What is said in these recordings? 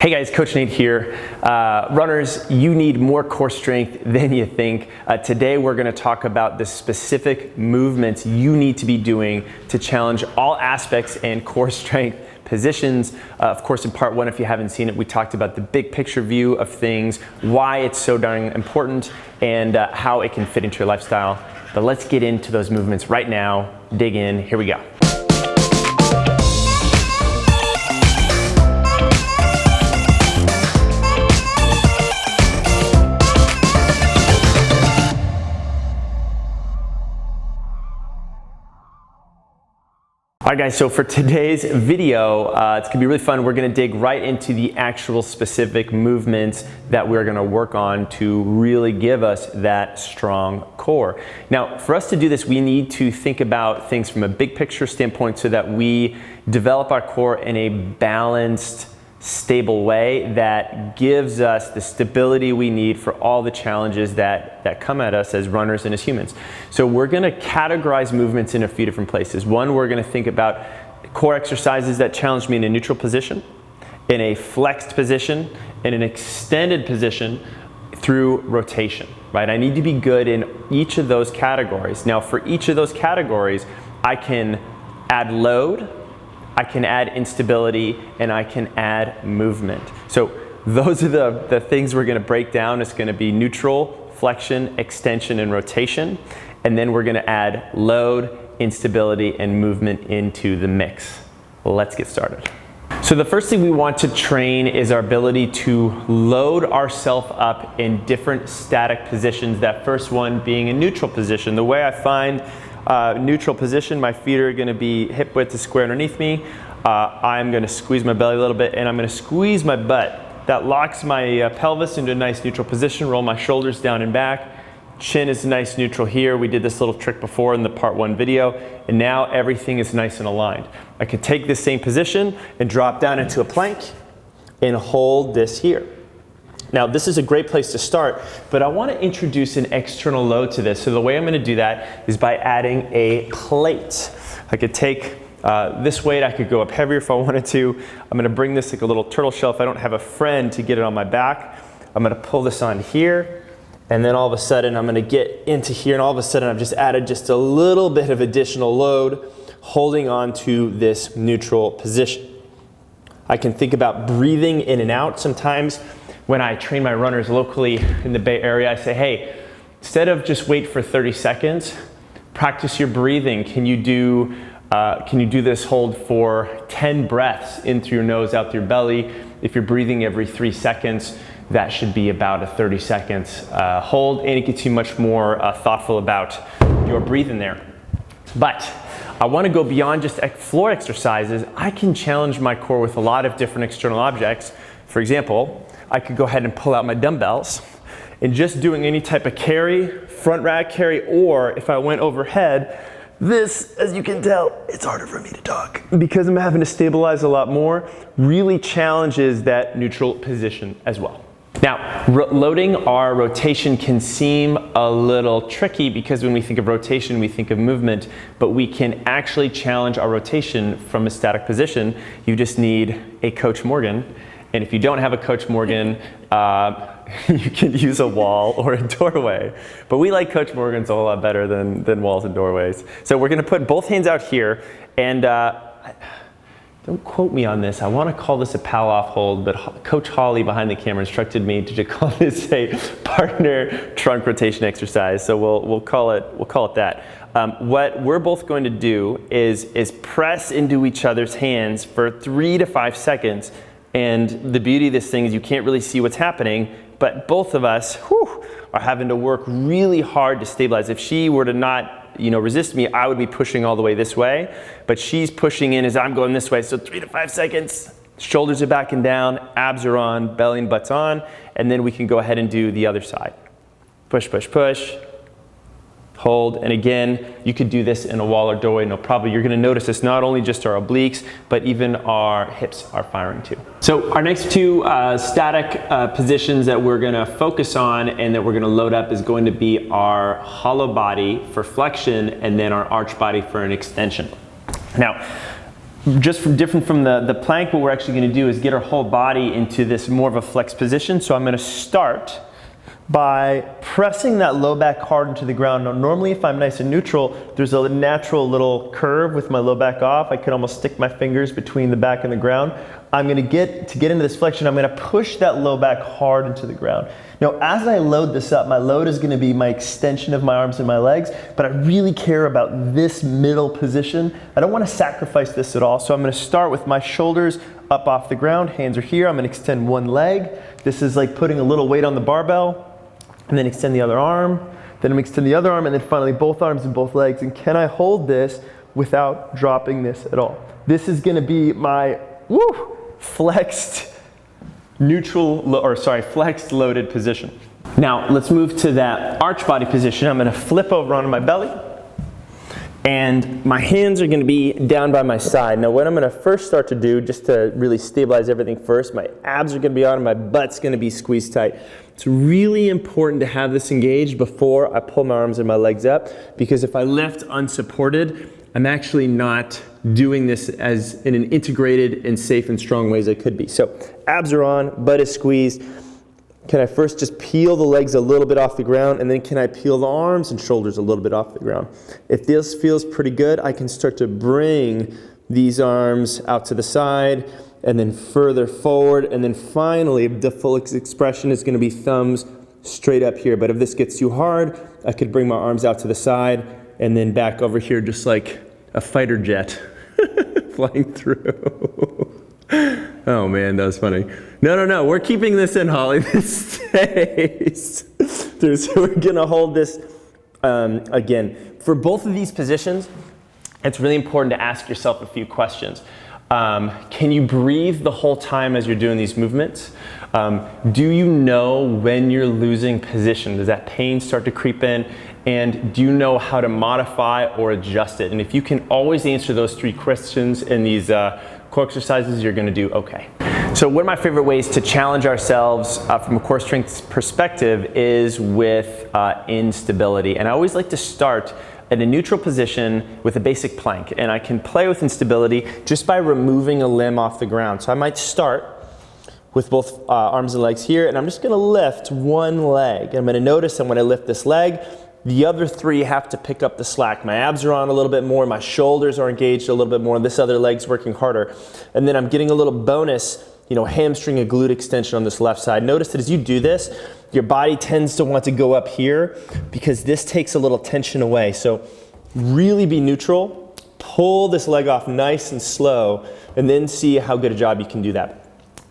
Hey guys, Coach Nate here. Runners, you need more core strength than you think. Today we're going to talk about the specific movements you need to be doing to challenge all aspects and core strength positions. Of course, in part one, if you haven't seen it, we talked about the big picture view of things, why it's so darn important, and how it can fit into your lifestyle. But let's get into those movements right now. Dig in. Here we go. All right guys, so for today's video, it's gonna be really fun. We're gonna dig right into the actual specific movements that we're gonna work on to really give us that strong core. Now, for us to do this, we need to think about things from a big picture standpoint so that we develop our core in a balanced, stable way that gives us the stability we need for all the challenges that come at us as runners and as humans. So we're going to categorize movements in a few different places. One, we're going to think about core exercises that challenge me in a neutral position, in a flexed position, in an extended position through rotation, right? I need to be good in each of those categories. Now, for each of those categories, I can add load, I can add instability, and I can add movement. So those are the things we're going to break down. It's going to be neutral, flexion, extension, and rotation. And then we're going to add load, instability, and movement into the mix. Let's get started. So the first thing we want to train is our ability to load ourselves up in different static positions. That first one being a neutral position. The way I find neutral position, my feet are going to be hip width to square underneath me. I'm going to squeeze my belly a little bit, and I'm going to squeeze my butt. That locks my pelvis into a nice neutral position. Roll my shoulders down and back. Chin is nice neutral here. We did this little trick before in the part one video, and now everything is nice and aligned. I could take this same position and drop down into a plank and hold this here. Now, this is a great place to start, but I want to introduce an external load to this. So the way I'm going to do that is by adding a plate. I could take this weight, I could go up heavier if I wanted to. I'm going to bring this like a little turtle shell if I don't have a friend to get it on my back. I'm going to pull this on here, and then all of a sudden I'm going to get into here, and all of a sudden I've just added just a little bit of additional load holding on to this neutral position. I can think about breathing in and out. Sometimes when I train my runners locally in the Bay Area, I say, hey, instead of just wait for 30 seconds, practice your breathing. Can you do this hold for 10 breaths in through your nose, out through your belly? If you're breathing every 3 seconds, that should be about a 30 seconds hold, and it gets you much more thoughtful about your breathing there. But I want to go beyond just floor exercises. I can challenge my core with a lot of different external objects. For example, I could go ahead and pull out my dumbbells and just doing any type of carry, front rack carry, or if I went overhead, this, as you can tell, it's harder for me to talk because I'm having to stabilize a lot more, really challenges that neutral position as well. Now, loading our rotation can seem a little tricky because when we think of rotation, we think of movement, but we can actually challenge our rotation from a static position. You just need a Coach Morgan. And if you don't have a Coach Morgan, you can use a wall or a doorway. But we like Coach Morgans a whole lot better than walls and doorways. So we're going to put both hands out here, and don't quote me on this. I want to call this a pal-off hold, but Coach Holly behind the camera instructed me to call this a partner trunk rotation exercise. So we'll call it that. What we're both going to do is press into each other's hands for 3 to 5 seconds. And the beauty of this thing is you can't really see what's happening, but both of us are having to work really hard to stabilize. If she were to not resist me, I would be pushing all the way this way, but she's pushing in as I'm going this way. So 3 to 5 seconds, shoulders are back and down, abs are on, belly and butt's on, and then we can go ahead and do the other side. Push, push, push. Hold, and again, you could do this in a wall or doorway, no problem. You're going to notice it's not only just our obliques, but even our hips are firing too. So our next two static positions that we're going to focus on and that we're going to load up is going to be our hollow body for flexion and then our arch body for an extension. Now, different from the plank, what we're actually gonna do is get our whole body into this more of a flex position. So I'm gonna start by pressing that low back hard into the ground. Now normally if I'm nice and neutral, there's a natural little curve with my low back off. I could almost stick my fingers between the back and the ground. I'm gonna get into this flexion, I'm gonna push that low back hard into the ground. Now as I load this up, my load is gonna be my extension of my arms and my legs, but I really care about this middle position. I don't wanna sacrifice this at all, so I'm gonna start with my shoulders up off the ground, hands are here, I'm gonna extend one leg. This is like putting a little weight on the barbell, and then extend the other arm, then I'm extend the other arm, and then finally both arms and both legs. And can I hold this without dropping this at all? This is gonna be my flexed flexed loaded position. Now let's move to that arch body position. I'm gonna flip over onto my belly, and my hands are gonna be down by my side. Now what I'm gonna first start to do, just to really stabilize everything first, my abs are gonna be on and my butt's gonna be squeezed tight. It's really important to have this engaged before I pull my arms and my legs up, because if I lift unsupported, I'm actually not doing this as in an integrated and safe and strong way as I could be. So abs are on, butt is squeezed. Can I first just peel the legs a little bit off the ground, and then can I peel the arms and shoulders a little bit off the ground? If this feels pretty good, I can start to bring these arms out to the side, and then further forward, and then finally the full expression is gonna be thumbs straight up here. But if this gets too hard, I could bring my arms out to the side and then back over here just like a fighter jet flying through. Oh man, that was funny. No, we're keeping this in, Holly. This stays. So we're gonna hold this again. For both of these positions, it's really important to ask yourself a few questions. Can you breathe the whole time as you're doing these movements? Do you know when you're losing position? Does that pain start to creep in? And do you know how to modify or adjust it? And if you can always answer those three questions in these core exercises, you're gonna do okay. So one of my favorite ways to challenge ourselves from a core strength perspective is with instability. And I always like to start in a neutral position with a basic plank, and I can play with instability just by removing a limb off the ground. So I might start with both arms and legs here, and I'm just gonna lift one leg. I'm gonna notice that when I lift this leg, the other three have to pick up the slack. My abs are on a little bit more, my shoulders are engaged a little bit more, and this other leg's working harder. And then I'm getting a little bonus, hamstring and glute extension on this left side. Notice that as you do this, your body tends to want to go up here because this takes a little tension away. So really be neutral, pull this leg off nice and slow, and then see how good a job you can do that.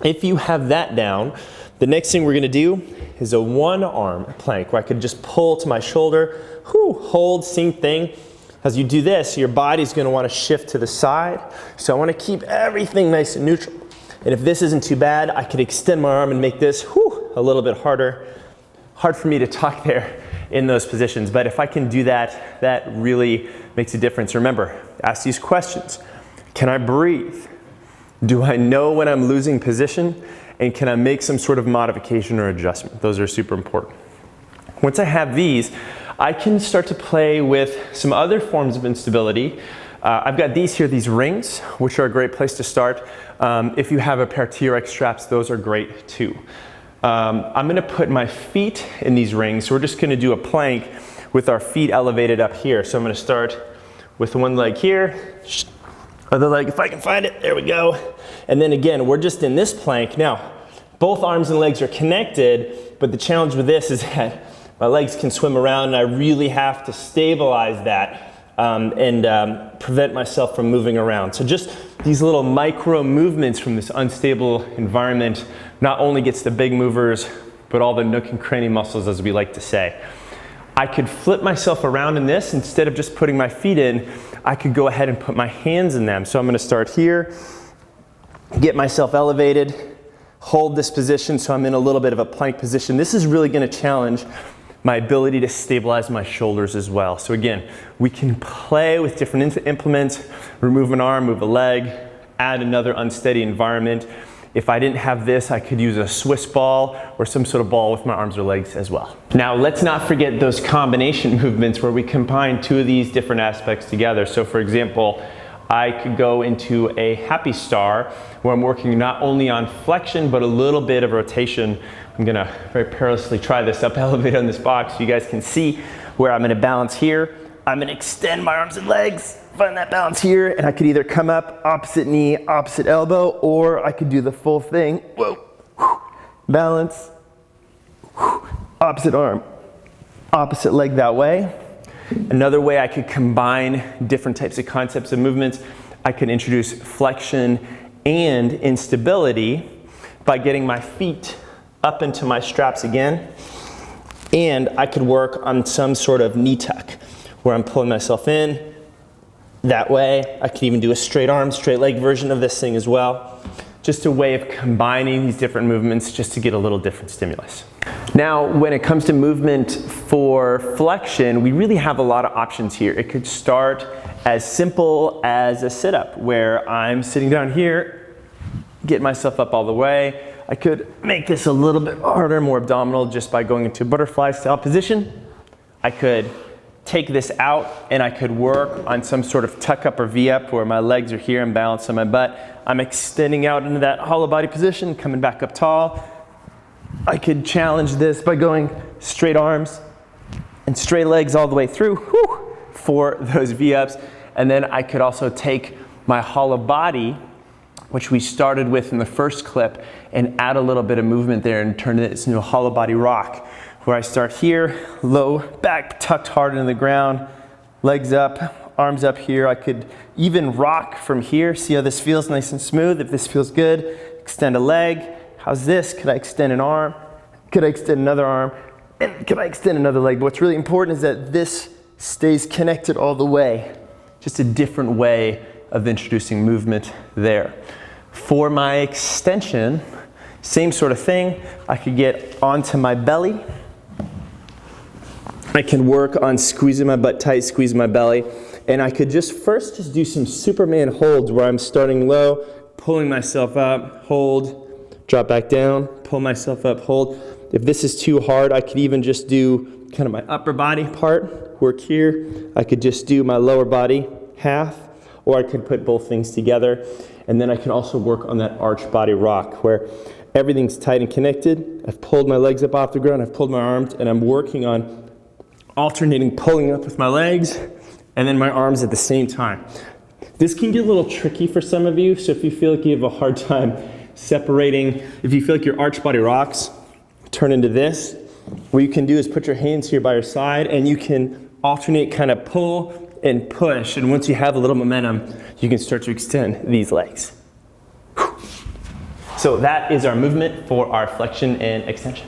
If you have that down, the next thing we're gonna do is a one-arm plank where I could just pull to my shoulder, hold, same thing. As you do this, your body's gonna wanna shift to the side. So I wanna keep everything nice and neutral. And if this isn't too bad, I could extend my arm and make this a little bit harder. Hard for me to talk there in those positions, but if I can do that, that really makes a difference. Remember, ask these questions. Can I breathe? Do I know when I'm losing position? And can I make some sort of modification or adjustment? Those are super important. Once I have these, I can start to play with some other forms of instability. I've got these here, these rings, which are a great place to start. If you have a pair of TRX straps, those are great too. I'm gonna put my feet in these rings. So we're just gonna do a plank with our feet elevated up here. So I'm gonna start with one leg here, other leg, if I can find it, there we go. And then again, we're just in this plank. Now, both arms and legs are connected, but the challenge with this is that my legs can swim around and I really have to stabilize that and prevent myself from moving around. So just these little micro movements from this unstable environment not only gets the big movers, but all the nook and cranny muscles, as we like to say. I could flip myself around in this. Instead of just putting my feet in, I could go ahead and put my hands in them. So I'm gonna start here, get myself elevated, hold this position so I'm in a little bit of a plank position. This is really gonna challenge my ability to stabilize my shoulders as well. So again, we can play with different implements, remove an arm, move a leg, add another unsteady environment. If I didn't have this, I could use a Swiss ball or some sort of ball with my arms or legs as well. Now, let's not forget those combination movements where we combine two of these different aspects together. So for example, I could go into a happy star where I'm working not only on flexion, but a little bit of rotation. I'm gonna very perilously try this up elevated on this box so you guys can see where I'm gonna balance here. I'm gonna extend my arms and legs, find that balance here, and I could either come up opposite knee, opposite elbow, or I could do the full thing. Whoa, balance, opposite arm, opposite leg that way. Another way I could combine different types of concepts of movements, I could introduce flexion and instability by getting my feet up into my straps again. And I could work on some sort of knee tuck where I'm pulling myself in that way. I could even do a straight arm, straight leg version of this thing as well. Just a way of combining these different movements just to get a little different stimulus. Now, when it comes to movement for flexion, we really have a lot of options here. It could start as simple as a sit-up, where I'm sitting down here, get myself up all the way. I could make this a little bit harder, more abdominal, just by going into butterfly style position. I could take this out and I could work on some sort of tuck up or V up where my legs are here and balanced on my butt. I'm extending out into that hollow body position, coming back up tall. I could challenge this by going straight arms and straight legs all the way through for those V-ups. And then I could also take my hollow body, which we started with in the first clip, and add a little bit of movement there and turn it into a hollow body rock, where I start here, low back tucked hard into the ground, legs up, arms up here. I could even rock from here. See how this feels nice and smooth? If this feels good, extend a leg. How's this? Could I extend an arm? Could I extend another arm? And could I extend another leg? But what's really important is that this stays connected all the way. Just a different way of introducing movement there. For my extension, same sort of thing. I could get onto my belly. I can work on squeezing my butt tight, squeezing my belly. And I could just do some Superman holds where I'm starting low, pulling myself up, hold, drop back down, pull myself up, hold. If this is too hard, I could even just do kind of my upper body part, work here. I could just do my lower body half, or I could put both things together. And then I can also work on that arch body rock where everything's tight and connected. I've pulled my legs up off the ground, I've pulled my arms, and I'm working on alternating pulling up with my legs and then my arms at the same time. This can get a little tricky for some of you, so if you feel like you have a hard time separating, if you feel like your arch body rocks turn into this, what you can do is put your hands here by your side and you can alternate kind of pull and push, and once you have a little momentum, you can start to extend these legs. So that is our movement for our flexion and extension.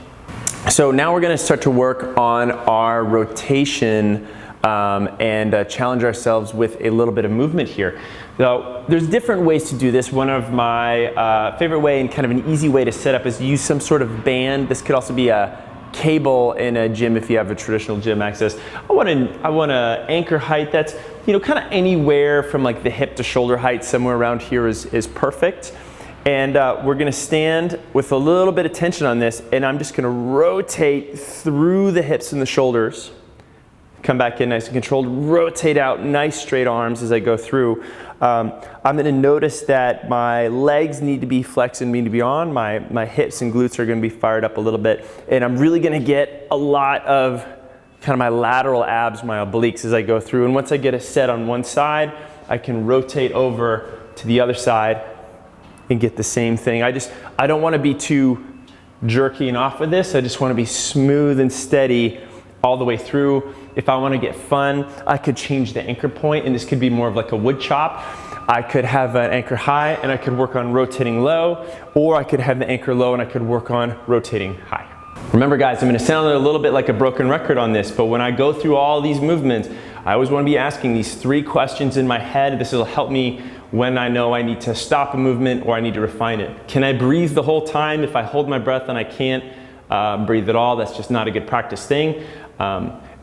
So now we're going to start to work on our rotation and challenge ourselves with a little bit of movement here. So there's different ways to do this. One of my favorite way and kind of an easy way to set up is use some sort of band. This could also be a cable in a gym if you have a traditional gym access. I want a anchor height that's, you know, kind of anywhere from like the hip to shoulder height, somewhere around here is perfect. And we're gonna stand with a little bit of tension on this, and I'm just gonna rotate through the hips and the shoulders. Come back in nice and controlled, rotate out, nice straight arms as I go through. I'm gonna notice that my legs need to be flexed and need to be on. My hips and glutes are gonna be fired up a little bit. And I'm really gonna get a lot of kind of my lateral abs, my obliques as I go through. And once I get a set on one side, I can rotate over to the other side and get the same thing. I don't wanna be too jerky and off with this. I just wanna be smooth and steady all the way through. If I want to get fun, I could change the anchor point, and this could be more of like a wood chop. I could have an anchor high and I could work on rotating low, or I could have the anchor low and I could work on rotating high. Remember guys, I'm going to sound a little bit like a broken record on this, but when I go through all these movements, I always want to be asking these 3 questions in my head. This will help me when I know I need to stop a movement or I need to refine it. Can I breathe the whole time? If I hold my breath and I can't breathe at all, that's just not a good practice thing.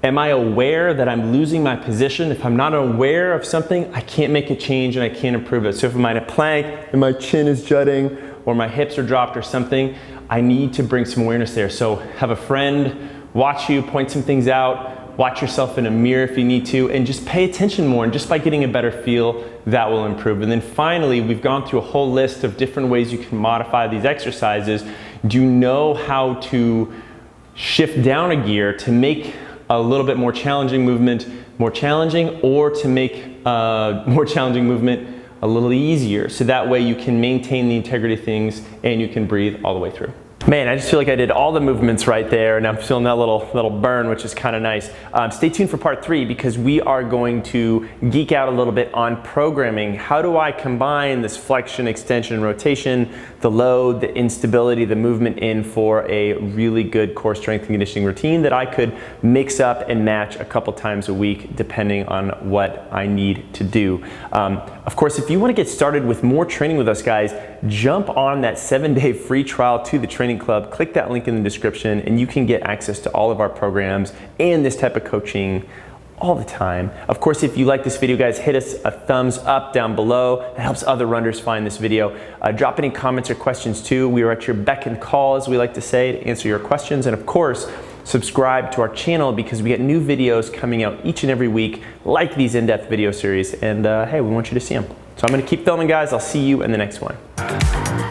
Am I aware that I'm losing my position? If I'm not aware of something, I can't make a change and I can't improve it. So if I'm in a plank and my chin is jutting or my hips are dropped or something, I need to bring some awareness there. So have a friend watch you, point some things out, watch yourself in a mirror if you need to, and just pay attention more. And just by getting a better feel, that will improve. And then finally, we've gone through a whole list of different ways you can modify these exercises. Do you know how to shift down a gear to make a little bit more challenging movement more challenging, or to make more challenging movement a little easier, so that way you can maintain the integrity of things and you can breathe all the way through. Man, I just feel like I did all the movements right there, and I'm feeling that little burn, which is kind of nice. Stay tuned for part 3, because we are going to geek out a little bit on programming. How do I combine this flexion, extension, rotation, the load, the instability, the movement in for a really good core strength and conditioning routine that I could mix up and match a couple times a week depending on what I need to do. Of course, if you want to get started with more training with us, guys, jump on that 7-day free trial to the training club. Click that link in the description and you can get access to all of our programs and this type of coaching all the time. Of course, if you like this video, guys, hit us a thumbs up down below. It helps other runners find this video. Drop any comments or questions too. We are at your beck and call, as we like to say, to answer your questions. And of course, subscribe to our channel, because we get new videos coming out each and every week, like these in-depth video series. And hey, we want you to see them. So I'm going to keep filming, guys. I'll see you in the next one.